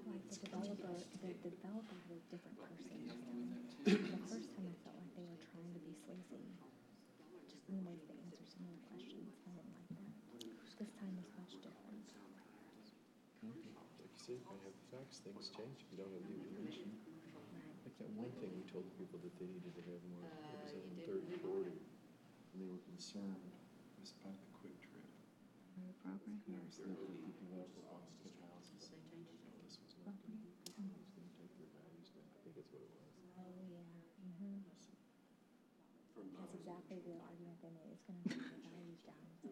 like the developer had a different person this time. The first time I felt like they were trying to be sleazy, just in the ways they answer some of the questions. I didn't like that. This time was much different. Like you said, you have the facts, things change if you don't have the information. Like that one thing we told people that they needed to have more, it was on third and fourth, and they were concerned, it was about the quick trip. Program. And it was lifting people up with Austin houses. No, this was not good. It was going to take their values down. I think that's what it was. Oh, yeah. Mm-hmm. That's exactly the argument they made. It's going to take the values down. So,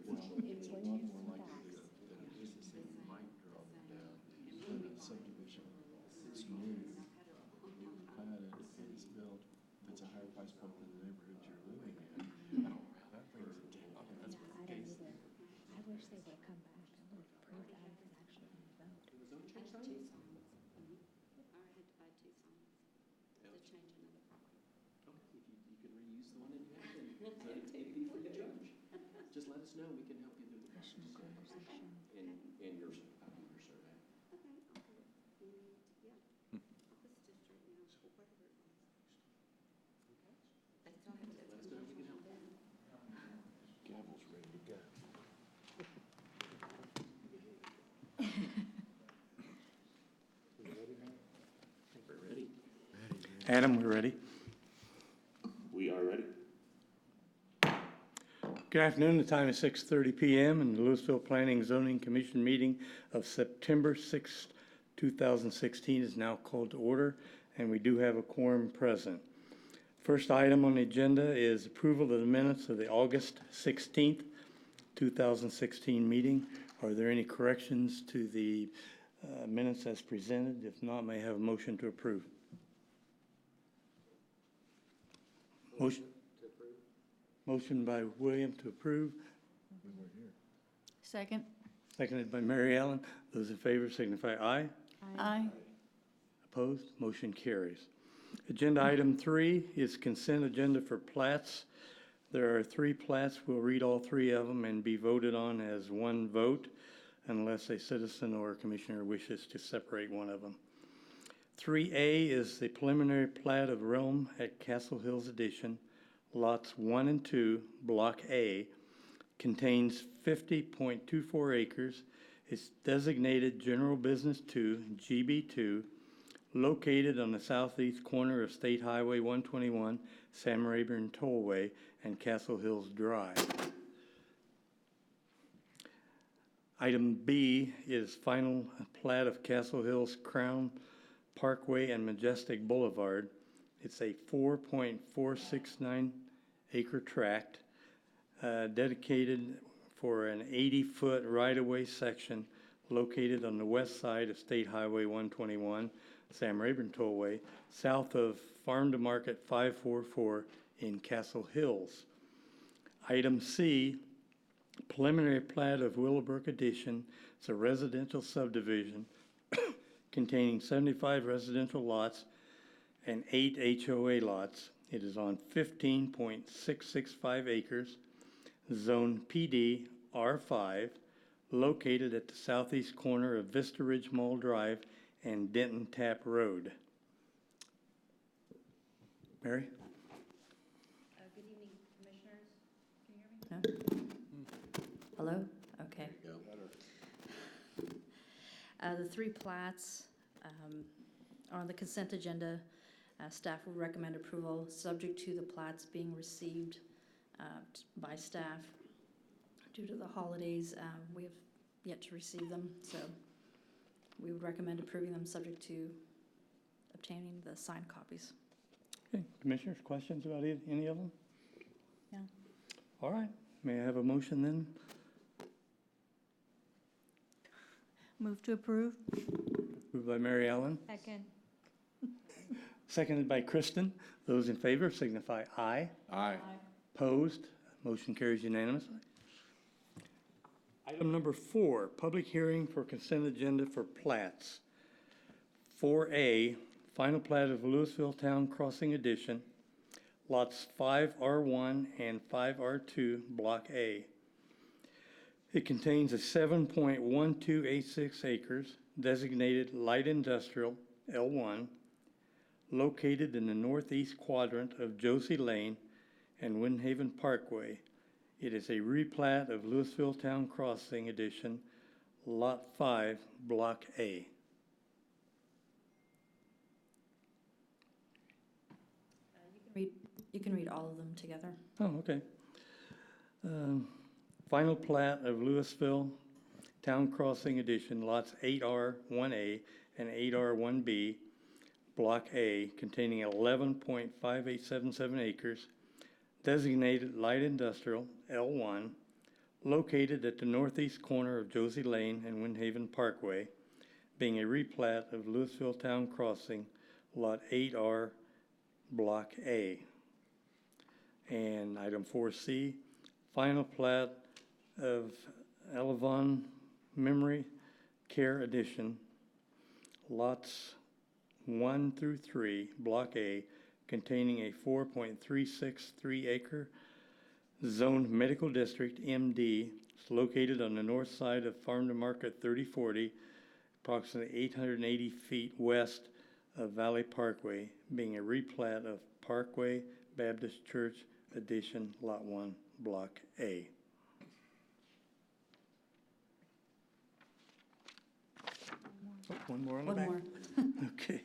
Well, it's a lot more likely that a business that might draw them down than a subdivision that's new, platted, and is built, that's a higher price point than the neighborhood you're living in. That brings it down. That's yeah, what I the don't case either. is. I wish they would have come back and would have proved that I could actually vote. I had two signs. I had two signs to change another property. Okay, if you can reuse the one that you have, then let it be for the judge. Just let us know, we can help you do the process. Additional conversation. And your, I'll do your survey. Okay, I'll do it. Yeah. This district, you know, whatever it was. That's all I have to Let us know, we can help. Gavel's ready to go. I think we're ready. Adam, we're ready. We are ready. Good afternoon. The time is 6:30 p.m. and the Lewisville Planning and Zoning Commission meeting of September 6th, 2016 is now called to order, and we do have a quorum present. First item on the agenda is approval of the minutes of the August 16th, 2016 meeting. Are there any corrections to the minutes as presented? If not, may I have a motion to approve? Motion. Motion by William to approve, We weren't here. Second. seconded by Mary Ellen. Those in favor signify aye. Aye. Opposed? Motion carries. Agenda item 3 is consent agenda for plats. There are 3 plats. We'll read all 3 of them and be voted on as one vote unless a citizen or a commissioner wishes to separate one of them. 3A is the preliminary plat of Realm at Castle Hills Edition. Lots 1 and 2, Block A, contains 50.24 acres. It's designated General Business 2, GB2, located on the southeast corner of State Highway 121, Sam Rayburn Tollway, and Castle Hills Drive. Item B is final plat of Castle Hills Crown Parkway and Majestic Boulevard. It's a 4.469 acre tract dedicated for an 80-foot right-of-way section located on the west side of State Highway 121, Sam Rayburn Tollway, south of Farm to Market 544 in Castle Hills. Item C, preliminary plat of Willowbrook Edition. It's a residential subdivision containing 75 residential lots and 8 HOA lots. It is on 15.665 acres, zone PD R5, located at the southeast corner of Vista Ridge Mall Drive and Denton Tap Road. Mary? Good evening, commissioners. Can you hear me? Hello? Okay. The 3 plats are on the consent agenda. Staff will recommend approval, subject to the plats being received by staff. Due to the holidays, we have yet to receive them, so we would recommend approving them, subject to obtaining the signed copies. Okay, commissioners, questions about any of them? No. All right, may I have a motion then? Move to approve. Moved by Mary Ellen, Second. seconded by Kristen. Those in favor signify aye. Aye. Opposed? Motion carries unanimously. Item number 4, public hearing for consent agenda for plats. 4A, final plat of Lewisville Town Crossing Edition, lots 5R1 and 5R2, Block A. It contains a 7.1286 acres designated light industrial L1 located in the northeast quadrant of Josie Lane and Windhaven Parkway. It is a replat of Lewisville Town Crossing Edition, Lot 5, Block A. You can read all of them together. Oh, okay. Final plat of Lewisville Town Crossing Edition, lots 8R1A and 8R1B, Block A, containing 11.5877 acres, designated light industrial L1, located at the northeast corner of Josie Lane and Windhaven Parkway, being a replat of Lewisville Town Crossing, Lot 8R, Block A. And item 4C, final plat of Elevon Memory Care Edition, lots 1 through 3, Block A, containing a 4.363 acre zoned medical district, MD. It's located on the north side of Farm to Market 3040, approximately 880 feet west of Valley Parkway, being a replat of Parkway Baptist Church Edition, Lot 1, Block A. Oh, one more on the One back? more. Okay.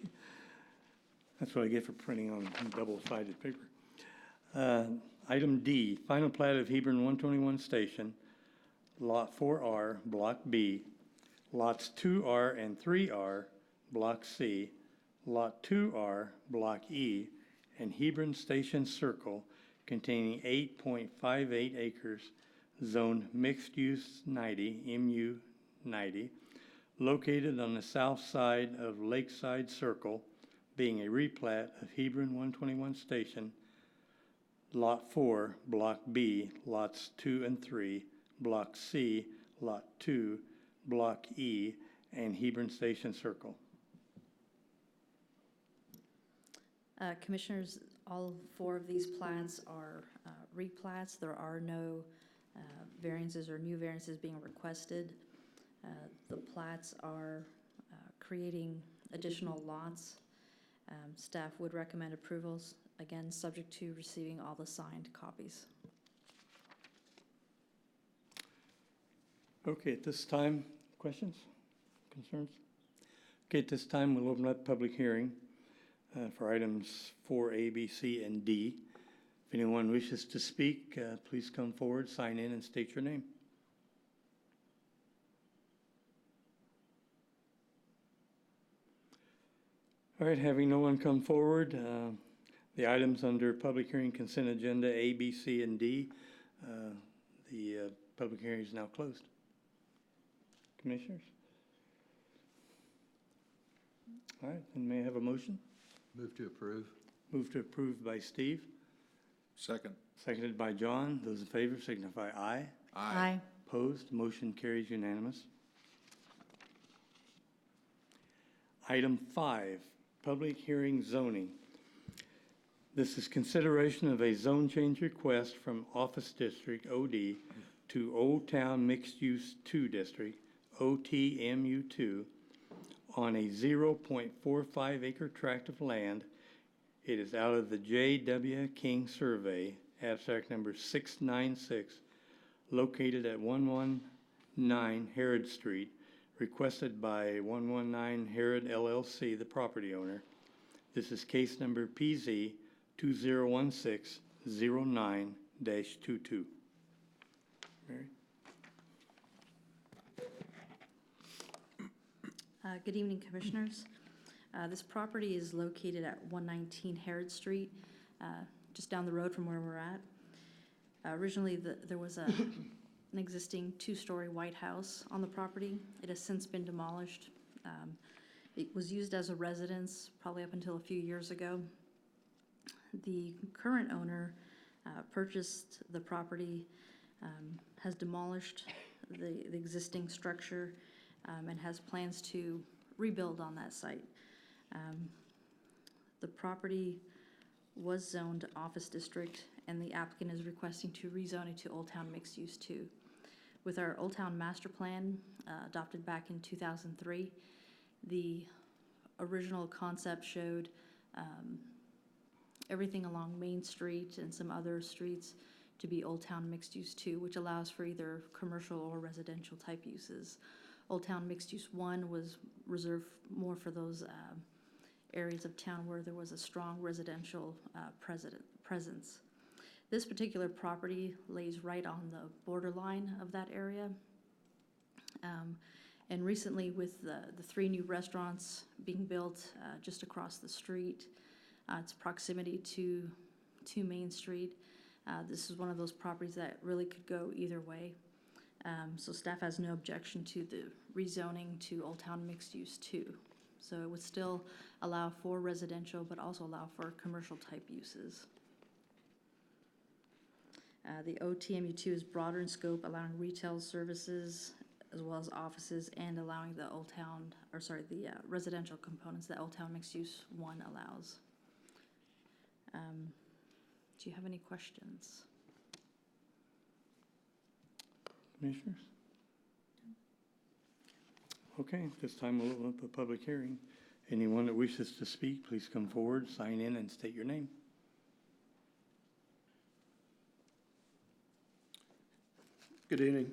That's what I get for printing on double-sided paper. Item D, final plat of Hebron 121 Station, Lot 4R, Block B, Lots 2R and 3R, Block C, Lot 2R, Block E, and Hebron Station Circle, containing 8.58 acres, zoned mixed-use 90, MU 90, located on the south side of Lakeside Circle, being a replat of Hebron 121 Station, Lot 4, Block B, Lots 2 and 3, Block C, Lot 2, Block E, and Hebron Station Circle. Commissioners, all 4 of these plats are replats. There are no variances or new variances being requested. The plats are creating additional lots. Staff would recommend approvals, again, subject to receiving all the signed copies. Okay, at this time, questions, concerns? Okay, at this time, we'll open up public hearing for items 4A, B, C, and D. If anyone wishes to speak, please come forward, sign in, and state your name. All right, having no one come forward, the items under public hearing consent agenda A, B, C, and D, the public hearing is now closed. Commissioners? All right, and may I have a motion? Move to approve. Move to approve by Steve, Second. seconded by John. Those in favor signify aye. Aye. Opposed, motion carries unanimous. Item 5, public hearing zoning. This is consideration of a zone change request from Office District OD to Old Town Mixed Use 2 District, OTMU2, on a 0.45 acre tract of land. It is out of the J.W. King Survey, abstract number 696, located at 119 Herod Street, requested by 119 Herod LLC, the property owner. This is case number PZ 2016-09-22. Mary? Good evening, Commissioners. This property is located at 119 Herod Street, just down the road from where we're at. Originally, there was an existing 2-story white house on the property. It has since been demolished. It was used as a residence probably up until a few years ago. The current owner purchased the property, has demolished the existing structure, and has plans to rebuild on that site. The property was zoned Office District, and the applicant is requesting to rezone it to Old Town Mixed Use 2. With our Old Town Master Plan, adopted back in 2003, the original concept showed everything along Main Street and some other streets to be Old Town Mixed Use 2, which allows for either commercial or residential type uses. Old Town Mixed Use 1 was reserved more for those areas of town where there was a strong residential presence. This particular property lays right on the borderline of that area. And recently, with the 3 new restaurants being built just across the street, its proximity to Main Street, this is one of those properties that really could go either way. So staff has no objection to the rezoning to Old Town Mixed Use 2. So it would still allow for residential, but also allow for commercial type uses. The OTMU2 is broader in scope, allowing retail services as well as offices, and allowing the residential components that Old Town Mixed Use 1 allows. Do you have any questions? Commissioners? Okay, this time we'll open up a public hearing. Anyone that wishes to speak, please come forward, sign in, and state your name. Good evening.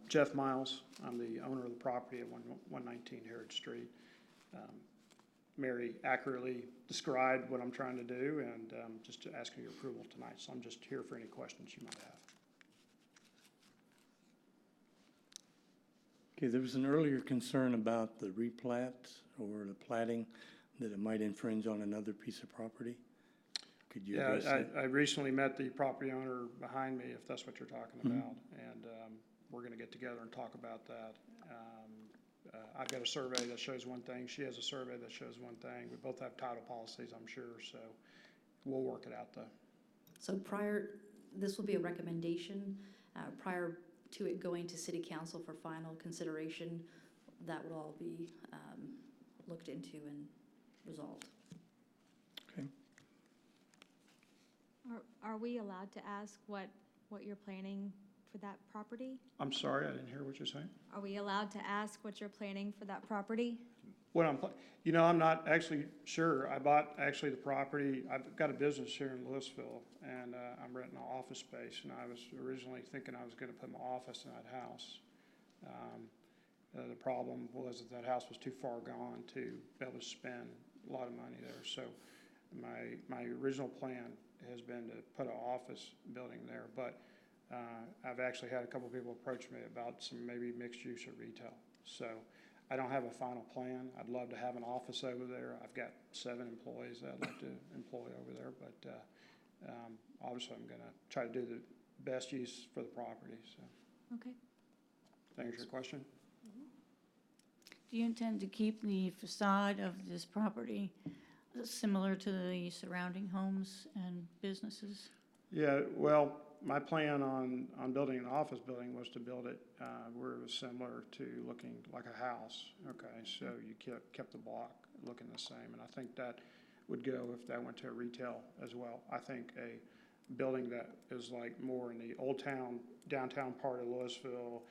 Jeff Miles. I'm the owner of the property at 119 Heritage Street. Mary accurately described what I'm trying to do, and just asking your approval tonight. So I'm just here for any questions you might have. Okay, there was an earlier concern about the replat or the platting, that it might infringe on another piece of property. Could you address that? I recently met the property owner behind me, if that's what you're talking about, and we're going to get together and talk about that. I've got a survey that shows one thing. She has a survey that shows one thing. We both have title policies, I'm sure, so we'll work it out, though. So this will be a recommendation prior to it going to City Council for final consideration. That would all be looked into and resolved. Okay. Are we allowed to ask what you're planning for that property? I'm sorry, I didn't hear what you're saying. Are we allowed to ask what you're planning for that property? What I'm not actually sure. I bought actually the property. I've got a business here in Lewisville, and I'm renting an office space. And I was originally thinking I was going to put my office in that house. The problem was that house was too far gone to be able to spend a lot of money there. So my original plan has been to put an office building there, but I've actually had a couple people approach me about some maybe mixed use or retail. So I don't have a final plan. I'd love to have an office over there. I've got 7 employees that I'd like to employ over there, but obviously I'm going to try to do the best use for the property. So. Okay. Thanks for your question. Do you intend to keep the facade of this property similar to the surrounding homes and businesses? Yeah, well, my plan on building an office building was to build it where it was similar to looking like a house. Okay, so you kept the block looking the same, and I think that would go if that went to a retail as well. I think a building that is like more in the old town, downtown part of Lewisville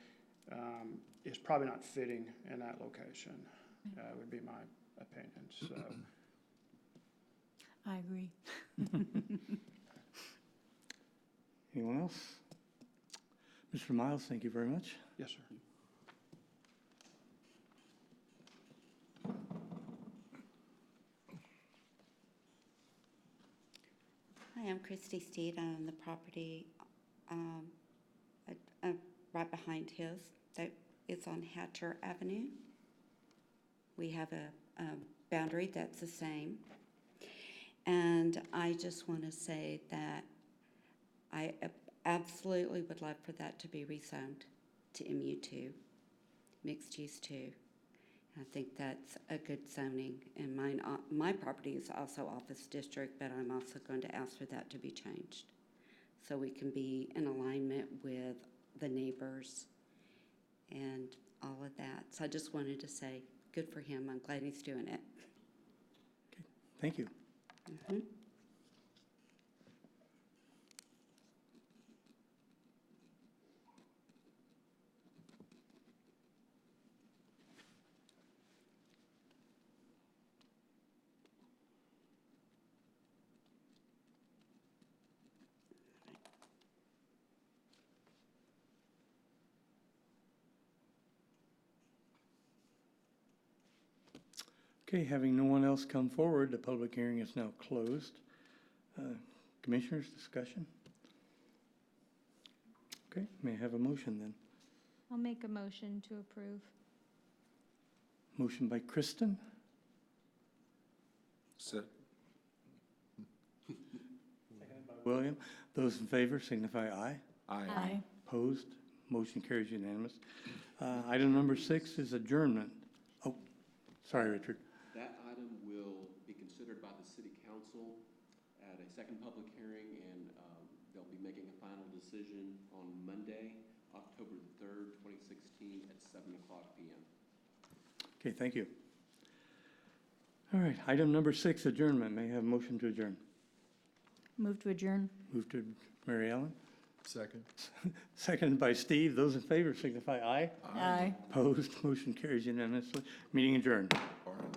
is probably not fitting in that location. Would be my opinion. So. I agree. Anyone else? Mr. Miles, thank you very much. Yes, sir. Hi, I'm Christy Steed. I own the property right behind his. That is on Hatcher Avenue. We have a boundary that's the same. And I just want to say that I absolutely would love for that to be rezoned to MU2, mixed use 2. I think that's a good zoning, and my property is also office district, but I'm also going to ask for that to be changed so we can be in alignment with the neighbors and all of that. So I just wanted to say, good for him. I'm glad he's doing it. Okay. Thank you. Mm-hmm. Okay, having no one else come forward, the public hearing is now closed. Commissioners, discussion? Okay, may I have a motion then? I'll make a motion to approve. Motion by Kristen, William. Those in favor signify aye. Aye. Opposed? Motion carries unanimous. Item number 6 is adjournment. Oh, sorry, Richard. That item will be considered by the city council at a second public hearing, and they'll be making a final decision on Monday, October the 3rd, 2016, at 7:00 p.m. Okay, thank you. All right, item number 6, adjournment. May I have a motion to adjourn? Move to adjourn. Move to Mary Ellen. Second. Seconded by Steve. Those in favor signify aye. Aye. Opposed? Motion carries unanimously. Meeting adjourned. All right.